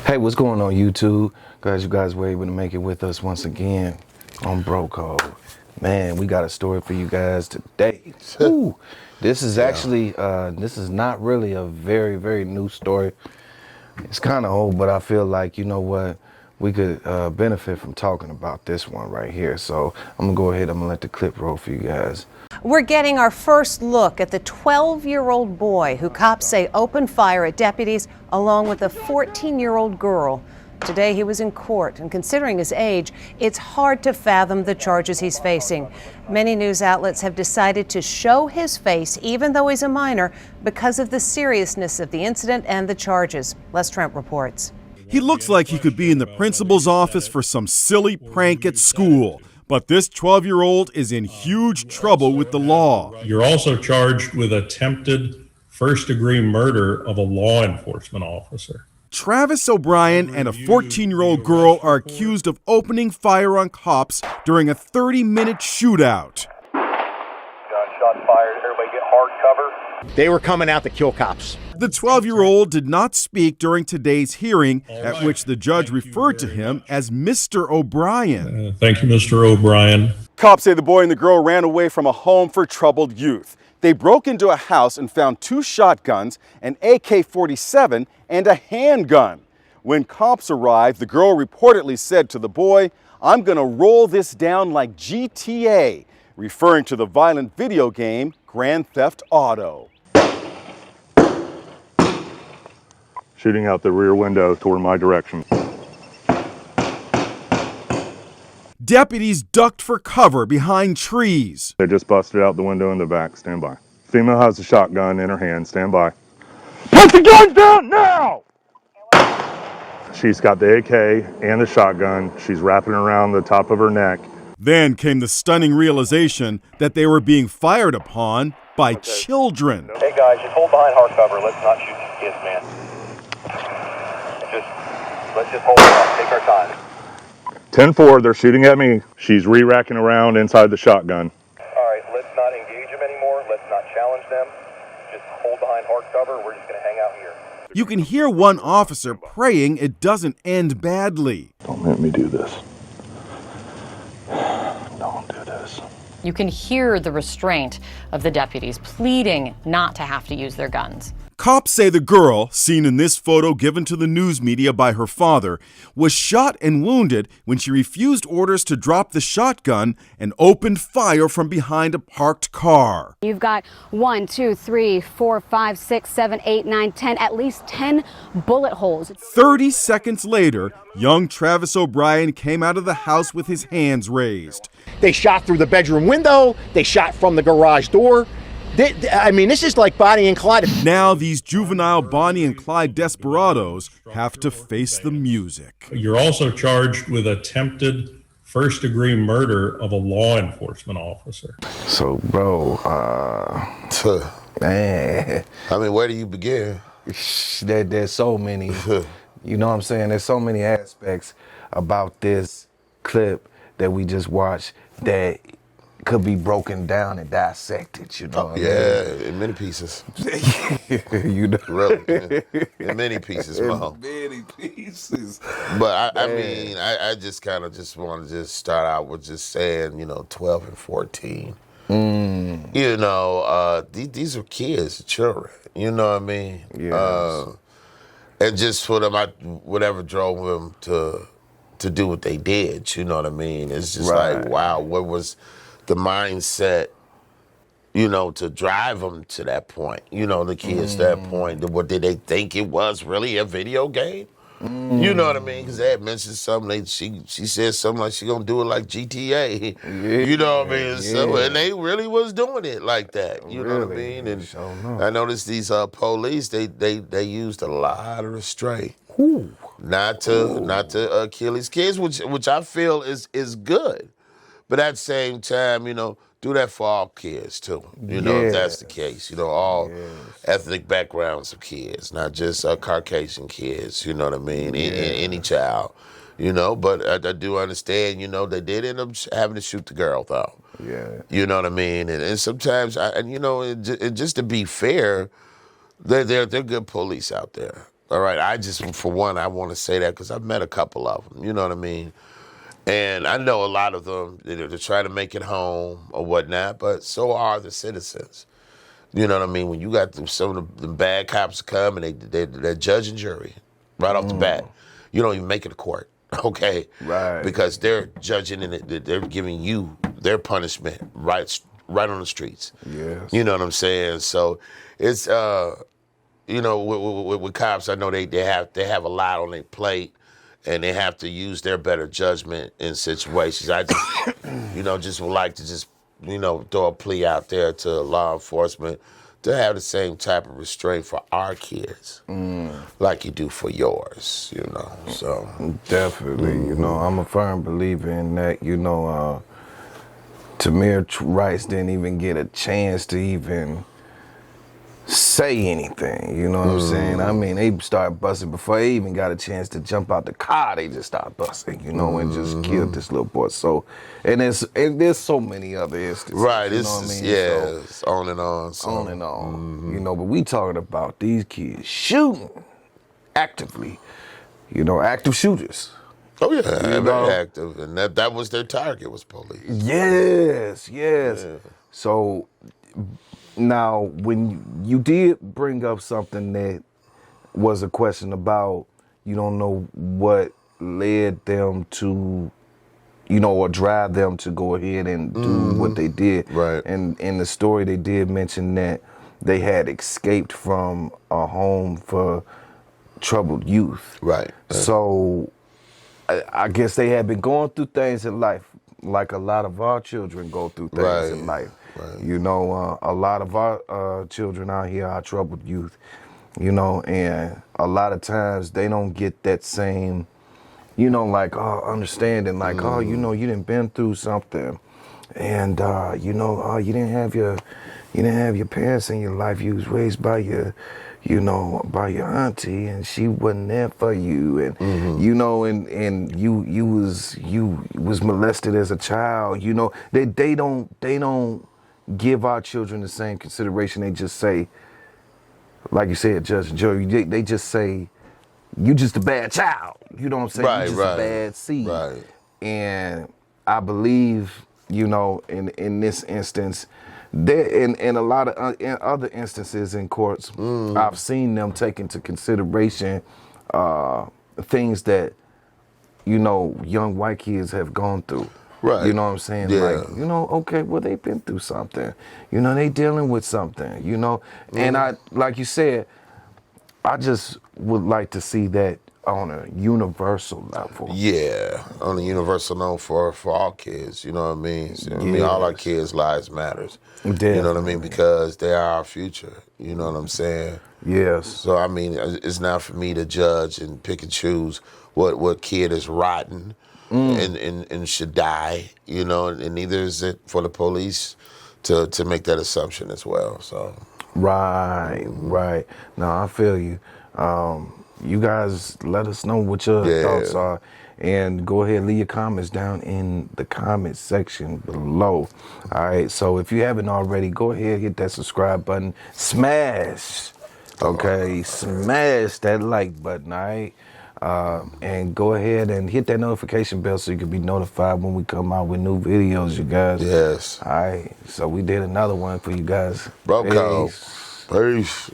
Hey, what's going on YouTube? Glad you guys were able to make it with us once again on Bro Code. Man, we got a story for you guys today. Woo. This is actually, this is not really a very new story. It's kind of old, but I feel like, you know what, we could benefit from talking about this one right here. So I'm gonna go ahead, I'm gonna let the clip roll for you guys. We're getting our first look at the 12-year-old boy who cops say opened fire at deputies along with a 14-year-old girl. Today he was in court, and considering his age, it's hard to fathom the charges he's facing. Many news outlets have decided to show his face even though he's a minor because of the seriousness of the incident and the charges. Les Trent reports. He looks like he could be in the principal's office for some silly prank at school. But this 12-year-old is in huge trouble with the law. You're also charged with attempted first-degree murder of a law enforcement officer. Travis O'Brien and a 14-year-old girl are accused of opening fire on cops during a 30-minute shootout. Gunshot fired. Everybody get hard cover. They were coming out to kill cops. The 12-year-old did not speak during today's hearing, at which the judge referred to him as Mr. O'Brien. Thank you, Mr. O'Brien. Cops say the boy and the girl ran away from a home for troubled youth. They broke into a house and found 2 shotguns, an AK-47, and a handgun. When cops arrived, the girl reportedly said to the boy, "I'm gonna roll this down like GTA," referring to the violent video game Grand Theft Auto. Shooting out the rear window toward my direction. Deputies ducked for cover behind trees. They just busted out the window in the back. Stand by. Female has a shotgun in her hand. Stand by. Put the guns down now! She's got the AK and the shotgun. She's wrapping around the top of her neck. Then came the stunning realization that they were being fired upon by children. Hey guys, just hold behind hard cover. Let's not shoot these kids, man. Let's just hold on. Take our time. 10-4, they're shooting at me. She's re-racking around inside the shotgun. All right, let's not engage them anymore. Let's not challenge them. Just hold behind hard cover. We're just going to hang out here. You can hear one officer praying it doesn't end badly. Don't make me do this. Don't do this. You can hear the restraint of the deputies pleading not to have to use their guns. Cops say the girl, seen in this photo given to the news media by her father, was shot and wounded when she refused orders to drop the shotgun and opened fire from behind a parked car. You've got 1, 2, 3, 4, 5, 6, 7, 8, 9, 10, at least 10 bullet holes. 30 seconds later, young Travis O'Brien came out of the house with his hands raised. They shot through the bedroom window. They shot from the garage door. I mean, this is like Bonnie and Clyde. Now these juvenile Bonnie and Clyde desperados have to face the music. You're also charged with attempted first-degree murder of a law enforcement officer. So, bro, man, I mean, where do you begin? there's so many, you know what I'm saying? There's so many aspects about this clip that we just watched that could be broken down and dissected, you know what I mean? In many pieces. You know? Really, in many pieces, Mo. Many pieces. But I mean, I just kind of just want to just start out with just saying, 12 and 14. You know, these are kids, children. You know what I mean? Yes. And just for them, whatever drove them to do what they did. You know what I mean? It's just like, wow, what was the mindset, to drive them to that point, the kids to that point. What did they think it was really a video game? You know what I mean? Because they had mentioned something, she said something like she gonna do it like GTA. You know what I mean? So, and they really was doing it like that. You know what I mean? And I noticed these police, they used a lot of restraint. Not to kill these kids, which I feel is good. But at the same time, do that for all kids too. If that's the case. All ethnic backgrounds of kids, not just Caucasian kids, you know what I mean? Any child, But I do understand, they did end up having to shoot the girl though. Yeah. You know what I mean? And sometimes, and just to be fair, they're good police out there. All right, I just, for one, I want to say that because I've met a couple of them, you know what I mean? And I know a lot of them, they're trying to make it home or whatnot, but so are the citizens. You know what I mean? When you got some of the bad cops come and they're judge and jury right off the bat, you don't even make it to court, okay? Right. Because they're judging and they're giving you their punishment right on the streets. Yes. You know what I'm saying? So it's, you know, with cops, I know they have a lot on their plate, and they have to use their better judgment in situations. I just, you know, just would like to just, you know, throw a plea out there to law enforcement to have the same type of restraint for our kids, like you do for yours. You know, so definitely. You know, I'm a firm believer in that. You know, Tamir Rice didn't even get a chance to even say anything, you know what I'm saying? I mean, they start busting before they even got a chance to jump out the car. They just start busting, you know, and just killed this little boy. So, and there's so many other instances, right? You It's know what I mean? yeah, So, it's on and on, so. on and on. You know, but we talking about these kids shooting actively, you know, active shooters. Oh yeah, You very know? active, and that was their target, was police. Yes. Yeah. So now, when you did bring up something that was a question about, you don't know what led them to, you know, or drive them to go ahead and do what they did. Right. And in the story, they did mention that they had escaped from a home for troubled youth. Right. So I guess they had been going through things in life, like a lot of our children go through things in life. Right. You know, a lot of our children out here are troubled youth, you know, and a lot of times they don't get that same, you know, like, understanding, like, oh, you know, you didn't been through something, and you know, you didn't have your parents in your life. You was raised by your, you know, by your auntie, and she wasn't there for you, and you know, and you was molested as a child. You know, they don't give our children the same consideration. They just say, like you said, Judge and Joey, they just say, you just a bad child. You know what I'm saying? Right, you just right, a bad seed. right. And I believe, you know, in this instance, there in a lot of in other instances in courts, I've seen them take into consideration things that, you know, young white kids have gone through. Right. You know what I'm saying? Yeah. Like, you know, okay, well, they've been through something. You know, they dealing with something, you know. And I, like you said, I just would like to see that on a universal level. Yeah, on a universal note for all kids, you know what I mean? So, I mean, all our kids' lives matters. You know what I mean? Because they are our future. You know what I'm saying? Yes. So I mean, it's not for me to judge and pick and choose what kid is rotten and should die. You know, and neither is it for the police to make that assumption as well. So. Right. No, I feel you. You guys let us know what your thoughts are, and go ahead, leave your comments down in the comment section below. All right, so if you haven't already, go ahead, hit that subscribe button, smash that like button, all right? And go ahead and hit that notification bell so you can be notified when we come out with new videos, you guys. Yes. All right, so we did another one for you guys. Bro, Peace.